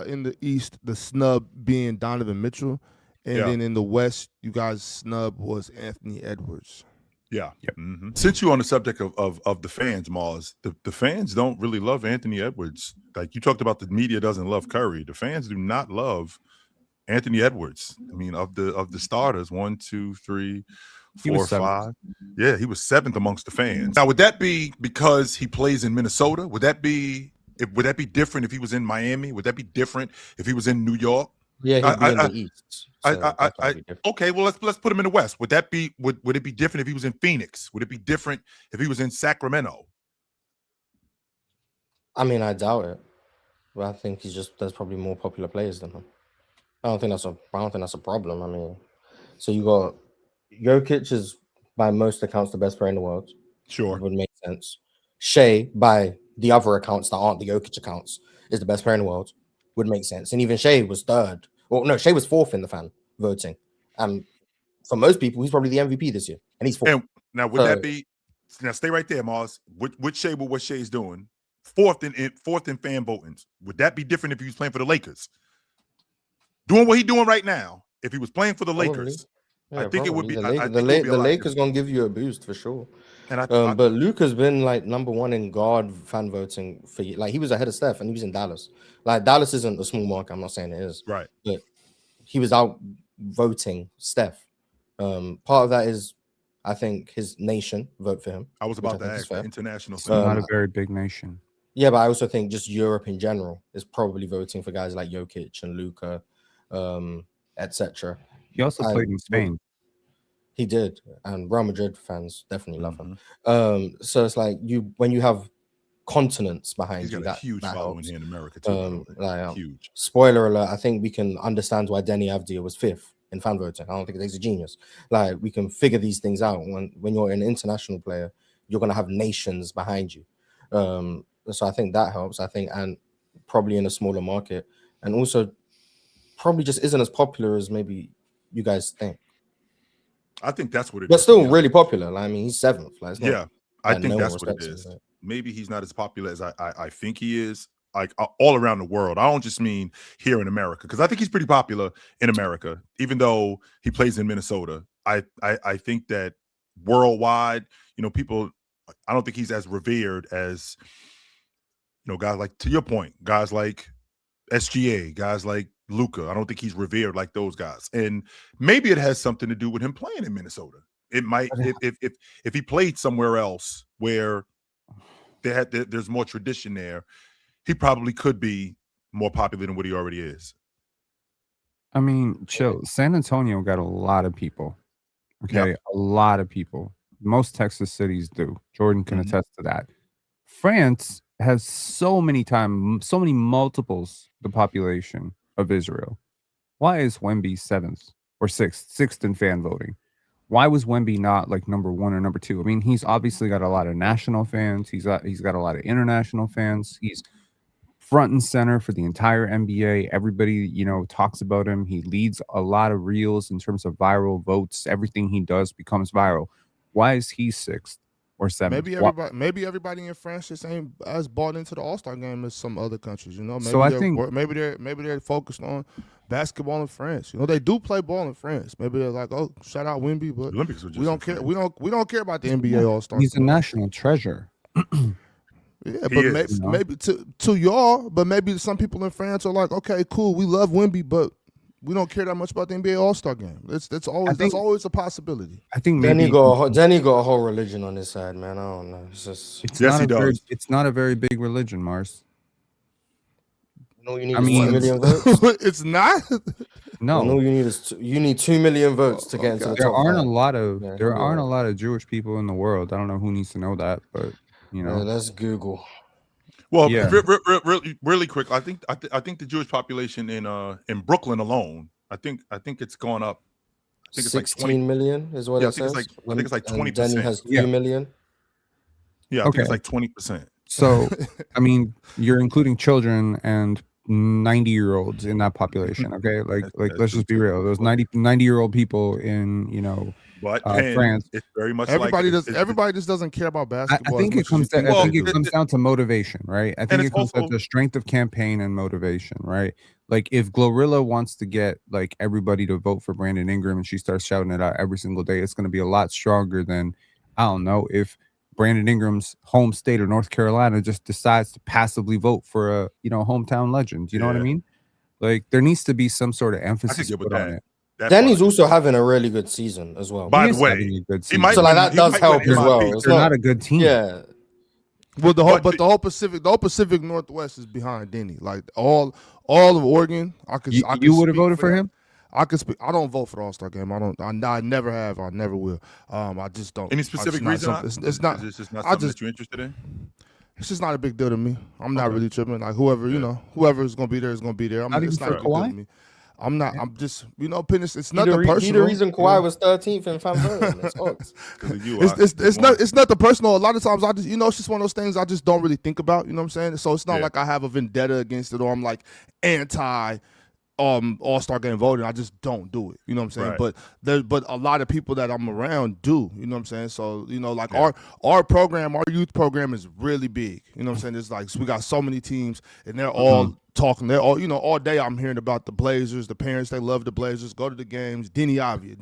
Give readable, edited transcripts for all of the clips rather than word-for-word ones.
in the East, the snub being Donovan Mitchell, and Yeah. then in the West, you guys' snub was Anthony Edwards. Yeah. Since you're on the subject of the fans, Mars, the fans don't really love Anthony Edwards. Like you talked about, the media doesn't love Curry. The fans do not love Anthony Edwards. I mean, of the starters, 1, 2, 3, 4, 5. Yeah, he was 7th amongst the fans. Now, would that be because he plays in Minnesota? Would that be different if he was in Miami? Would that be different if he was in New York? Yeah, he'd be in the East. So okay, well let's put him in the West. Would that be would it be different if he was in Phoenix? Would it be different if he was in Sacramento? I mean, I doubt it. But I think there's probably more popular players than him. I don't think that's a problem. I mean, so you got Jokic is by most accounts the best player in the world. Sure. It would make sense. Shea, by the other accounts that aren't the Jokic accounts, is the best player in the world. Would make sense. And even Shea was 3rd. Well, no, Shea was 4th in the fan voting. And for most people, he's probably the MVP this year. And he's 4th. And now, would that be... Now, stay right there, Mars. With Shea, with what Shea's doing, 4th in fan votings. Would that be different if he was playing for the Lakers? Doing what he's doing right now, if he was playing for the Lakers, yeah, I think it would be... The Lakers going to give you a boost for sure. And but Luka's been like #1 in guard fan voting for you. Like he was ahead of Steph, and he was in Dallas. Like Dallas isn't a small market. I'm not saying it is. Right. But he was out voting Steph. Part of that is, I think, his nation vote for him. I was about to ask, international. It's not a very big nation. Yeah, but I also think just Europe in general is probably voting for guys like Jokic and Luka, etc. He also played in Spain. He did, and Real Madrid fans definitely love him. So it's like when you have continents behind you, that huge following here in America too. Huge. Spoiler alert: I think we can understand why Denny Avdia was 5th in fan voting. I don't think he's a genius. Like we can figure these things out. When you're an international player, you're gonna have nations behind you. So I think that helps. I think, and probably in a smaller market, and also probably just isn't as popular as maybe you guys think. I think that's what it is. But still really popular. Like, I mean, he's 7th. Like, I think that's what it is. Maybe he's not as popular as I think he is, like all around the world. I don't just mean here in America, because I think he's pretty popular in America, even though he plays in Minnesota. I think that worldwide, people, I don't think he's as revered as, guys like, to your point, guys like SGA, guys like Luka. I don't think he's revered like those guys, and maybe it has something to do with him playing in Minnesota. It might, if he played somewhere else where there's more tradition there, he probably could be more popular than what he already is. I mean, chill. San Antonio got a lot of people. Okay, a lot of people. Most Texas cities do. Jordan can attest to that. France has so many multiples the population of Israel. Why is Wemby 7th or 6th in fan voting? Why was Wemby not like #1 or #2? I mean, he's obviously got a lot of national fans. He's got a lot of international fans. He's front and center for the entire NBA. Everybody, talks about him. He leads a lot of reels in terms of viral votes. Everything he does becomes viral. Why is he 6th or 7th? Maybe everybody in France just ain't as bought into the All-Star game as some other countries. Maybe so I think maybe they're focused on basketball in France. They do play ball in France. Maybe they're like, oh, shout out Wemby, but Olympics are just we don't care. We don't care about the NBA All-Star. He's a national treasure. Yeah, but maybe to y'all, but maybe some people in France are like, okay, cool, we love Wemby, but we don't care that much about the NBA All-Star game. That's always a possibility. I think maybe Danny got a whole religion on his side, man. I don't know. It's not a very big religion, Mars. No, you need 2 million votes. It's not. No, you need 2 million votes to get into the top. There aren't a lot of Jewish people in the world. I don't know who needs to know that, but let's Google. Well, really quick. I think the Jewish population in Brooklyn alone, I think it's gone up. I think it's 16 million is what it says. I think it's like 20%. Denny has 2 million. Yeah, I think it's like 20%. So, I mean, you're including children and 90-year-olds in that population. Okay, like let's just be real. Those 90-year-old people in but France. It's very much everybody like everybody just doesn't care about basketball. I think it comes down. I think it comes down to motivation, right? I think it comes down to strength of campaign and motivation, right? Like if Glorilla wants to get like everybody to vote for Brandon Ingram and she starts shouting it out every single day, it's going to be a lot stronger than, I don't know, if Brandon Ingram's home state of North Carolina just decides to passively vote for a hometown legend. You know what I mean? Like there needs to be some sort of emphasis put on it. Danny's also having a really good season as well. By the way, he might so like that does help as well. They're not a good team. Yeah. Well, the whole Pacific Northwest is behind Denny. Like all of Oregon, you would have voted for him. I don't vote for the All-Star game. I never have. I never will. I just don't. Any specific reason? It's not. It's just not something that you're interested in. It's just not a big deal to me. I'm not really tripping. Like whoever is gonna be there is gonna be there. It's not a big deal to me. I'm not. I'm just, it's nothing personal. He the reason Kawhi was 13th in fan voting. It's nothing personal. A lot of times I just, it's just one of those things I just don't really think about. You know what I'm saying? So it's not like I have a vendetta against it or I'm like anti All-Star game voting. I just don't do it. You know what I'm saying? Right. But a lot of people that I'm around do. You know what I'm saying? So like our program, our youth program is really big. You know what I'm saying? It's like we got so many teams and they're all talking. They're all all day I'm hearing about the Blazers. The parents, they love the Blazers. Go to the games. Denny Avia.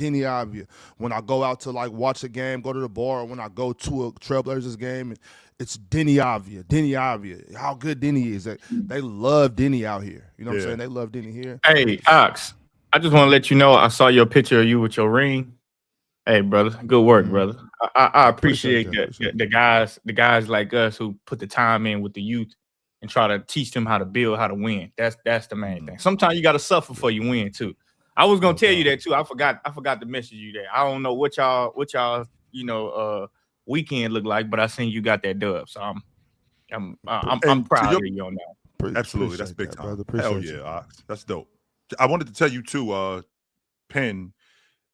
When I go out to like watch a game, go to the bar, or when I go to a Trailblazers game, it's Denny Avia. How good Denny is. They love Denny out here. You know what I'm saying? They love Denny here. Hey, Ox, I just want to let you know I saw your picture of you with your ring. Hey, brother, good work, brother. I appreciate the guys like us who put the time in with the youth and try to teach them how to build, how to win. That's the main thing. Sometimes you got to suffer for you win too. I was gonna tell you that too. I forgot to message you that. I don't know what y'all weekend look like, but I seen you got that dub, so I'm proud of you on that. Absolutely, that's big time. Hell yeah, Ox. That's dope. I wanted to tell you too, Penn.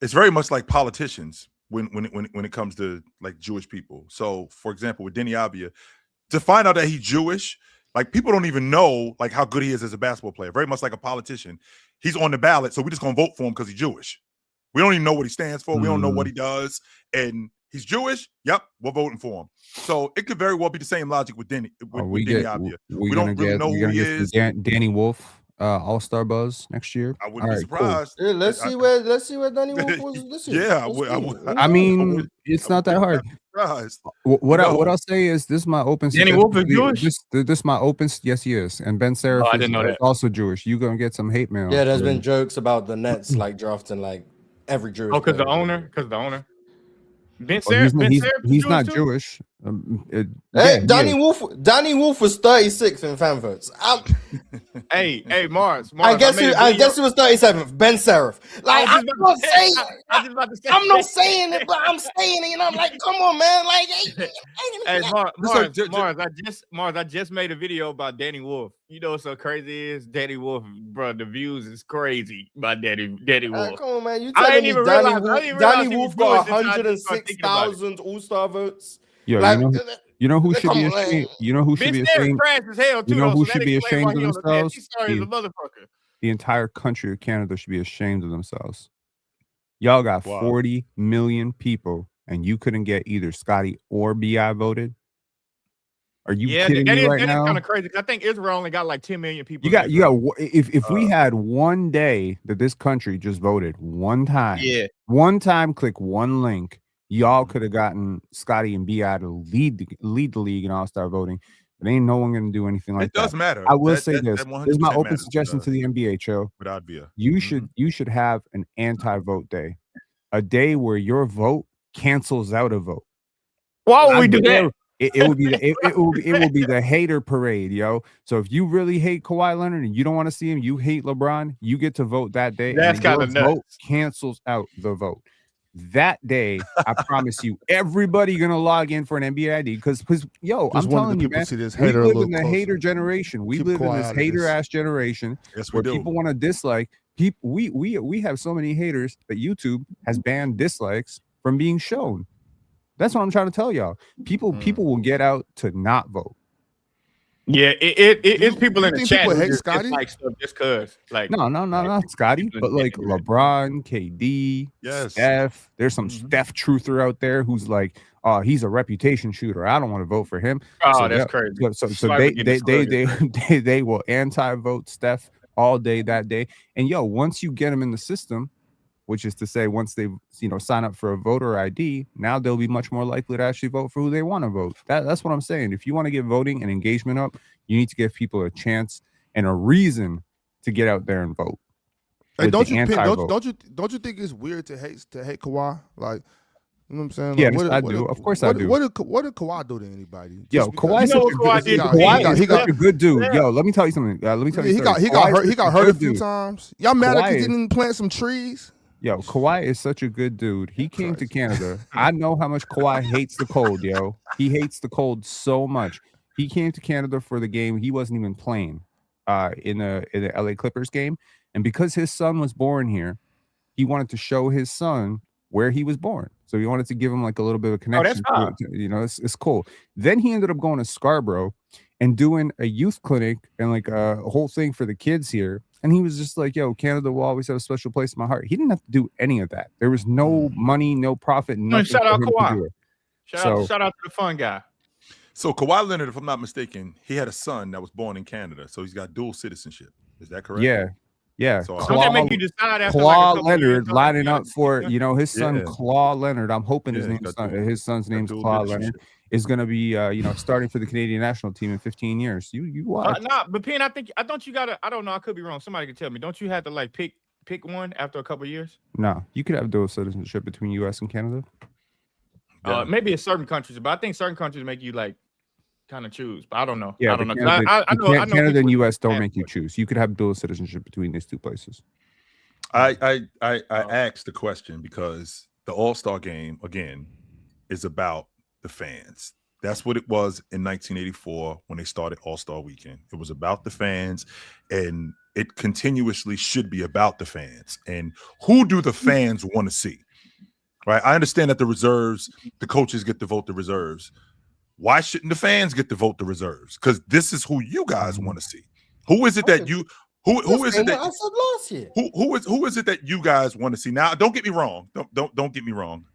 It's very much like politicians when it comes to like Jewish people. So, for example, with Denny Avia, to find out that he's Jewish, like people don't even know like how good he is as a basketball player. Very much like a politician. He's on the ballot, so we're just gonna vote for him because he's Jewish. We don't even know what he stands for. We don't know what he does, and he's Jewish. Yep, we're voting for him. So it could very well be the same logic with Denny. With Denny Avia. We don't really know who he is. Danny Wolf. All-Star buzz next year. I wouldn't be surprised. Cool. Yeah, let's see where Danny Wolf was this year. Yeah, I mean, it's not that hard. What I'll say is this is my open. Danny Wolf is Jewish. This is my open. Yes, he is. And Ben Seraph is also Jewish. You're gonna get some hate mail. Yeah, there's been jokes about the Nets like drafting like every Jewish. Oh, because the owner. Ben Seraph, he's not too? Jewish. Danny Wolf was 36 in fan votes. Hey, Mars. I guess he was 37th. Ben Seraph. Like I'm not saying it, but I'm saying it. You know, I'm like, come on, man. Like, hey, Mars. I just made a video about Danny Wolf. You know what's so crazy is Danny Wolf, bro. The views is crazy about Danny Wolf. Come on, man. You telling me Danny Wolf got 106,000 All-Star votes? Yo, like, you know who should be ashamed? You know who should be ashamed? You know who should be ashamed of themselves? The entire country of Canada should be ashamed of themselves. Y'all got 40 million people, and you couldn't get either Scotty or BI voted. Are you kidding me right now? That is kind of crazy. I think Israel only got like 10 million people. If we had one day that this country just voted one time, click one link, y'all could have gotten Scotty and BI to lead the league in All-Star voting, but ain't no one going to do anything like that. It does matter. I will say this. This is my open suggestion to the NBA, Cho. Without via. You should have an anti-vote day, a day where your vote cancels out a vote. Why would we do that? It would be the hater parade, yo. So if you really hate Kawhi Leonard and you don't want to see him, you hate LeBron, you get to vote that day. That's kind of nuts. Vote cancels out the vote. That day, I promise you, everybody gonna log in for an NBA ID because yo, I'm telling you, man, we live in the hater generation. We live in this hater ass generation where people want to dislike. People, we have so many haters that YouTube has banned dislikes from being shown. That's what I'm trying to tell y'all. People will get out to not vote. Yeah, it's people in the chat people who hate just Scotty? Like stuff just cause. Like No, not Scotty, but like LeBron, KD, Steph. There's some Steph truther out there who's like, oh, he's a reputation shooter. I don't want to vote for him. Oh, that's crazy. So they will anti-vote Steph all day that day. And once you get them in the system, which is to say, once they sign up for a voter ID, now they'll be much more likely to actually vote for who they want to vote. That's what I'm saying. If you want to get voting and engagement up, you need to give people a chance and a reason to get out there and vote. Hey, don't you think it's weird to hate Kawhi? Like, you know what I'm saying? Yeah, like, I do. Of course, I do. What did Kawhi do to anybody? Kawhi's such a good dude. Yeah. Let me tell you something. He got hurt a few times. Y'all mad like he didn't plant some trees? Kawhi is such a good dude. He came to Canada. I know how much Kawhi hates the cold, He hates the cold so much. He came to Canada for the game. He wasn't even playing in the LA Clippers game. And because his son was born here, he wanted to show his son where he was born. So he wanted to give him like a little bit of a connection. It's cool. Then he ended up going to Scarborough and doing a youth clinic and like a whole thing for the kids here. And he was just like, Canada will always have a special place in my heart. He didn't have to do any of that. There was no money, no profit, nothing. Shout out Kawhi. Shout out to the fun guy. So Kawhi Leonard, if I'm not mistaken, he had a son that was born in Canada. So he's got dual citizenship. Is that correct? Yeah. So don't that make you decide after Claw like Leonard lining up for his son Claw Leonard. I'm hoping his son's name's Claw Leonard is going to be starting for the Canadian national team in 15 years. You watch. But Penn, I don't you gotta. I don't know. I could be wrong. Somebody could tell me. Don't you have to like pick one after a couple of years? No, you could have dual citizenship between U.S. and Canada. Maybe in certain countries, but I think certain countries make you like kind of choose. But I don't know. Yeah, I don't know. I know Canada and U.S. don't make you choose. You could have dual citizenship between these two places. I asked the question because the All-Star game again is about the fans. That's what it was in 1984 when they started All-Star Weekend. It was about the fans, and it continuously should be about the fans. And who do the fans want to see? Right? I understand that the reserves, the coaches get to vote the reserves. Why shouldn't the fans get to vote the reserves? Because this is who you guys want to see. Who is it that you who is it that I said last year? Who is it that you guys want to see? Now, don't get me wrong. Don't get me wrong.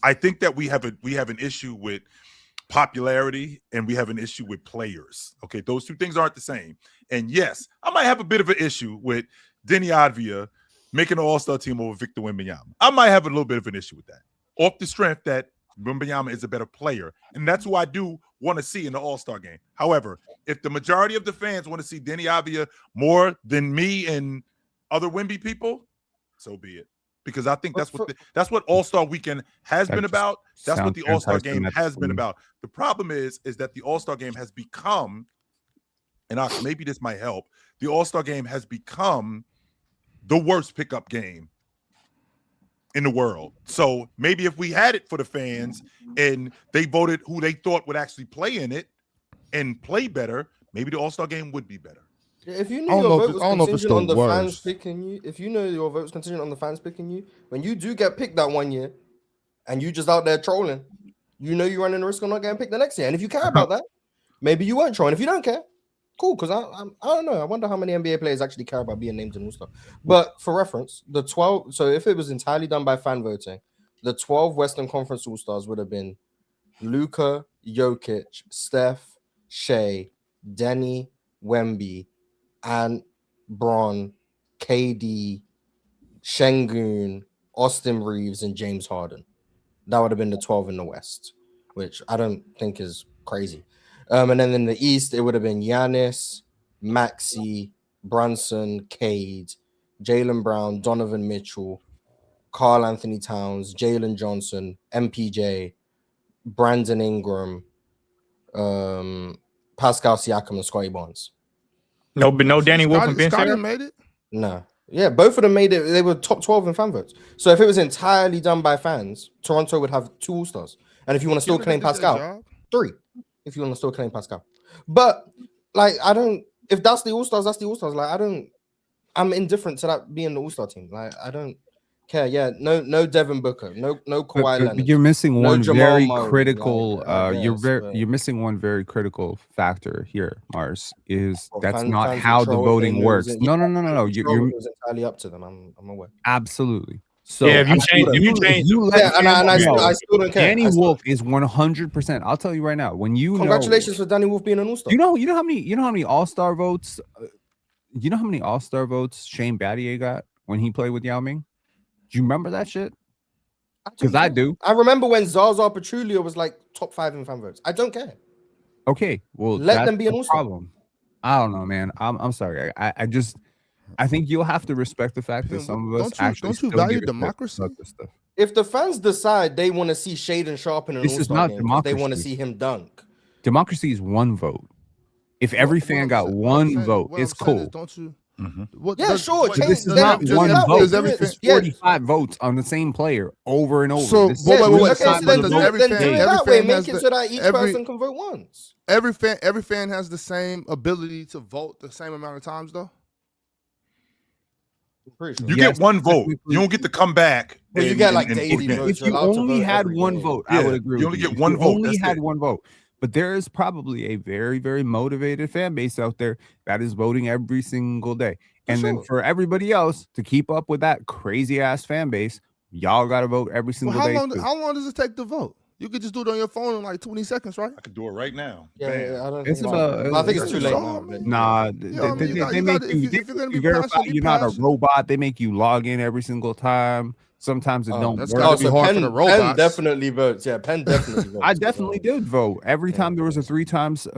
I think that we have an issue with popularity and we have an issue with players. Okay, those two things aren't the same. And yes, I might have a bit of an issue with Denny Advia making an All-Star team over Victor Wembanyama. I might have a little bit of an issue with that. Off the strength that Wembanyama is a better player. And that's who I do want to see in the All-Star game. However, if the majority of the fans want to see Denny Avia more than me and other Wemby people, so be it. Because I think that's what All-Star Weekend has been about. That's what the All-Star game has been about. The problem is that the All-Star game has become, and maybe this might help, the All-Star game has become the worst pickup game in the world. So maybe if we had it for the fans and they voted who they thought would actually play in it and play better, maybe the All-Star game would be better. If you know your vote was contingent on the fans picking you, if you know your vote was contingent on the fans picking you, when you do get picked that one year and you just out there trolling, you know you're running the risk of not getting picked the next year. And if you care about that, maybe you won't troll. And if you don't care, cool, because I don't know. I wonder how many NBA players actually care about being named in All-Star. But for reference, the 12, so if it was entirely done by fan voting, the 12 Western Conference All-Stars would have been Luka, Jokic, Steph, Shea, Denny, Wemby, and Bron, KD, Şengün, Austin Reeves, and James Harden. That would have been the 12 in the West, which I don't think is crazy. And then in the East, it would have been Giannis, Maxey, Brunson, Cade, Jaylen Brown, Donovan Mitchell, Karl Anthony Towns, Jalen Johnson, MPJ, Brandon Ingram, Pascal Siakam, and Scottie Barnes. No Danny Wolf and Ben Simmons made it? No. Yeah, both of them made it. They were top 12 in fan votes. So if it was entirely done by fans, Toronto would have 2 All-Stars. And if you want to still claim Pascal, 3. If you want to still claim Pascal. But like, if that's the All-Stars, that's the All-Stars. Like, I'm indifferent to that being the All-Star team. Like, Okay, yeah, no Devin Booker, no Kawhi Leonard. You're missing one very Murray, critical. like, you're missing one very critical factor here, Mars. Is that's fans not how the voting works. No. You're entirely up to them. I'm aware. Absolutely. So yeah, if you change, I still don't care. Danny Wolf is 100%. I'll tell you right now. When Congratulations for Danny Wolf being an all-star. You know how many all-star votes. You know how many all-star votes Shane Battier got when he played with Yao Ming? Do you remember that shit? Because I do. I remember when Zaza Pachulia was like top 5 in fan votes. I don't care. Okay, well, let them be an all-star. Problem. I don't know, man. I'm sorry. I think you'll have to respect the fact that some of us don't you value democracy? If the fans decide they want to see Shaden Sharp in an all-star game, they want to see him dunk. Democracy is one vote. If every fan got one vote, it's cool. Don't you? Sure. This is not one vote. There's 45 votes on the same player over and over. So, make it so that each person can vote once. Every fan has the same ability to vote the same amount of times, though. Sure. You get one vote. You don't get to come back. You get like daily If votes. you only had one vote, I would agree. You only get one vote. Only had one vote. But there is probably a very, very motivated fan base out there that is voting every single day. And then for everybody else to keep up with that crazy ass fan base, y'all got to vote every single day. How long does it take to vote? You could just do it on your phone in like 20 seconds, right? I could do it right now. Yeah, I don't think I think it's too late now. Nah, they make you verify you're not a robot. They make you log in every single time. Sometimes it don't work. Gotta be hard for the robots. Penn definitely votes. Yeah, Penn definitely votes. I definitely did vote. Every time there was a three times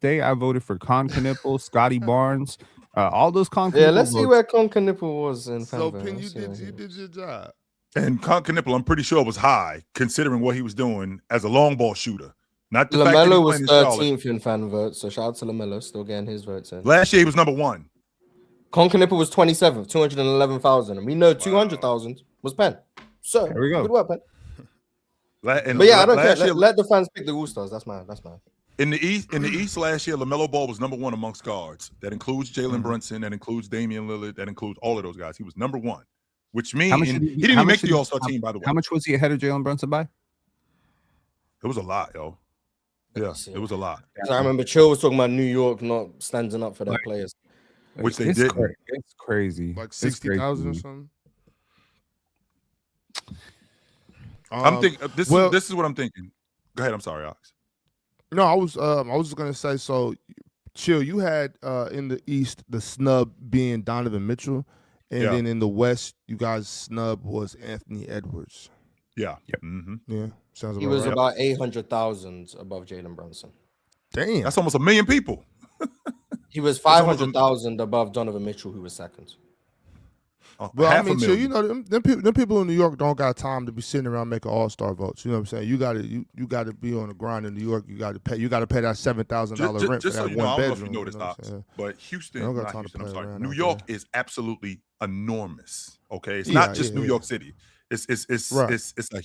day, I voted for Con Knipple, Scotty Barnes, all those Con Knipple. Yeah, let's see where Con Knipple was in. So Penn, you did your job. And Con Knipple, I'm pretty sure was high considering what he was doing as a long ball shooter. Not the LaMelo was 13th in fan votes, so shout out to LaMelo, still getting his votes in. Last year he was number 1. Con Knipple was 27th, 211,000, and we know 200,000 was Penn. So there we go. Good work, Penn. But yeah, I don't care. Let the fans pick the All-Stars. That's mine. In the East last year, LaMelo Ball was number 1 amongst guards. That includes Jalen Brunson, that includes Damian Lillard, that includes all of those guys. He was number 1, which means he didn't even make the All-Star team, by the way. How much was he ahead of Jalen Brunson by? It was a lot, yo. Yeah, it was a lot. I remember Chill was talking about New York not standing up for their players. Which they did. It's crazy. Like 60,000 or something. I'm thinking this is what I'm thinking. Go ahead. I'm sorry, Ox. No, I was just gonna say. So, Chill, you had in the East the snub being Donovan Mitchell, and then in the West, you guys' snub was Anthony Edwards. Yeah. Yep. Mm-hmm. Yeah. Sounds. He was about 800,000 above Jalen Brunson. Damn, that's almost 1 million people. He was 500,000 above Donovan Mitchell, who was second. Well, I mean, Chill, you know, them people in New York don't got time to be sitting around making all-star votes. You know what I'm saying? You got to be on the grind in New York. You got to pay that $7,000 rent for that one bedroom. I don't know if you noticed, but Houston, New York is absolutely enormous. Okay, it's not just New York City. It's a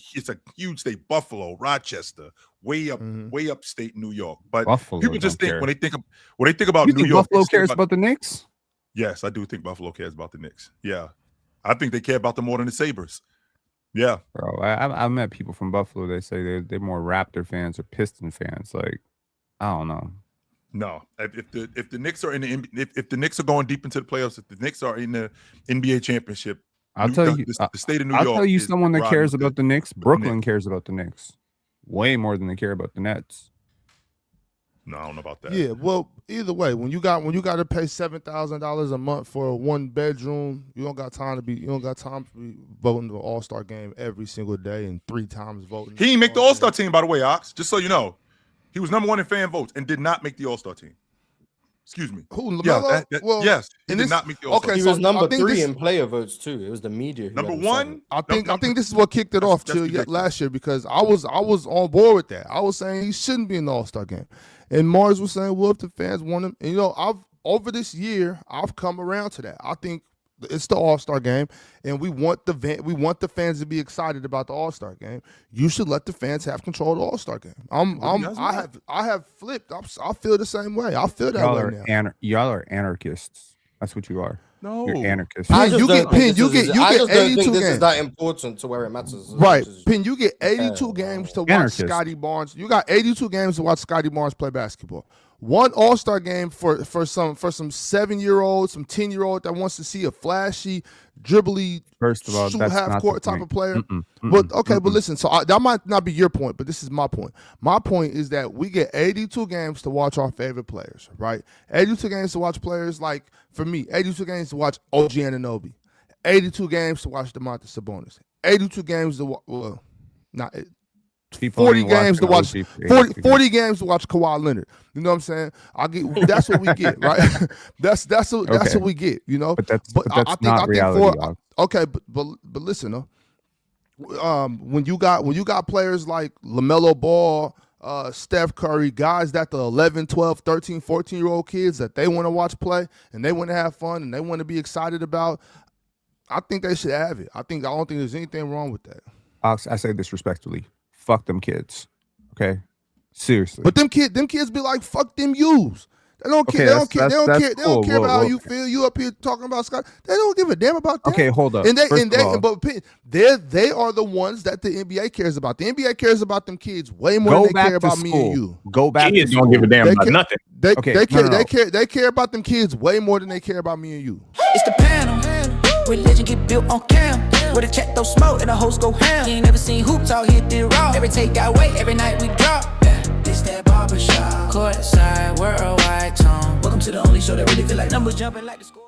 huge state. Buffalo, Rochester, way upstate New York. But Buffalo, people just think when they think about New York, Buffalo cares about the Knicks. Yes, I do think Buffalo cares about the Knicks. Yeah, I think they care about them more than the Sabres. Yeah, bro. I've met people from Buffalo. They say they're more Raptor fans or Piston fans. Like, I don't know. No, if the Knicks are if the Knicks are going deep into the playoffs, if the Knicks are in the NBA championship. I'll tell you, the state of New York. I'll tell you someone that cares about the Knicks. Brooklyn cares about the Knicks way more than they care about the Nets. No, I don't know about that. Yeah, well, either way, when you got to pay $7,000 a month for a 1-bedroom, you don't got time to be voting the All-Star game every single day and 3 times voting. He didn't make the All-Star team, by the way, Ox. Just so you know, he was number 1 in fan votes and did not make the All-Star team. Excuse me. Who, LaMelo? Yes, he did not make the All-Star. Okay, he was number 3 in player votes too. It was the media. Number 1. I think this is what kicked it off last year because I was on board with that. I was saying he shouldn't be in the All-Star game, and Mars was saying, well, if the fans want him, and over this year I've come around to that. I think it's the All-Star game, and we want the fans to be excited about the All-Star game. You should let the fans have control of the All-Star game. I have flipped. I feel the same way. I feel that way now. Y'all are anarchists. That's what you are. No, You're anarchist. You get 82 this games. Is that important to where it matters? Right, Pin. You get 82 games to watch Scotty Barnes. You got 82 games to watch Scotty Barnes play basketball. One All-Star game for some 7-year-old, some 10-year-old that wants to see a flashy, dribbly, first of all, shoot that's half not court the type point. of player. But listen. So that might not be your point, but this is my point. My point is that we get 82 games to watch our favorite players, right? 82 games to watch players like, for me, 82 games to watch OG Anunoby, 82 games to watch DeMontis Sabonis, 82 games to watch. 40 games to watch 40 games to watch Kawhi Leonard. You know what I'm saying? That's what we get, right? that's what we get, you know. But that's not reality. Okay, but listen, when you got players like LaMelo Ball, Steph Curry, guys that the 11, 12, 13, 14-year-old kids that they want to watch play and they want to have fun and they want to be excited about, I think they should have it. I don't think there's anything wrong with that. I say this respectfully. Fuck them kids, okay? Seriously. But them kids be like, fuck them yous. They don't care. They don't care about how you feel. You up here talking about Scott. They don't give a damn about that. Okay, hold up. But they are the ones that the NBA cares about. The NBA cares about them kids way more than they care about me and you. Go back. Kids don't give a damn about nothing. They care about them kids way more than they care about me and you. It's the panel. Religion get built on cam. Where the check don't smoke and the host go ham. You ain't never seen hoops out hit the raw. Every take got weight, every night we drop. Yeah, this that barbershop. Courtside, worldwide tone. Welcome to the only show that really feel like numbers jumping like the score.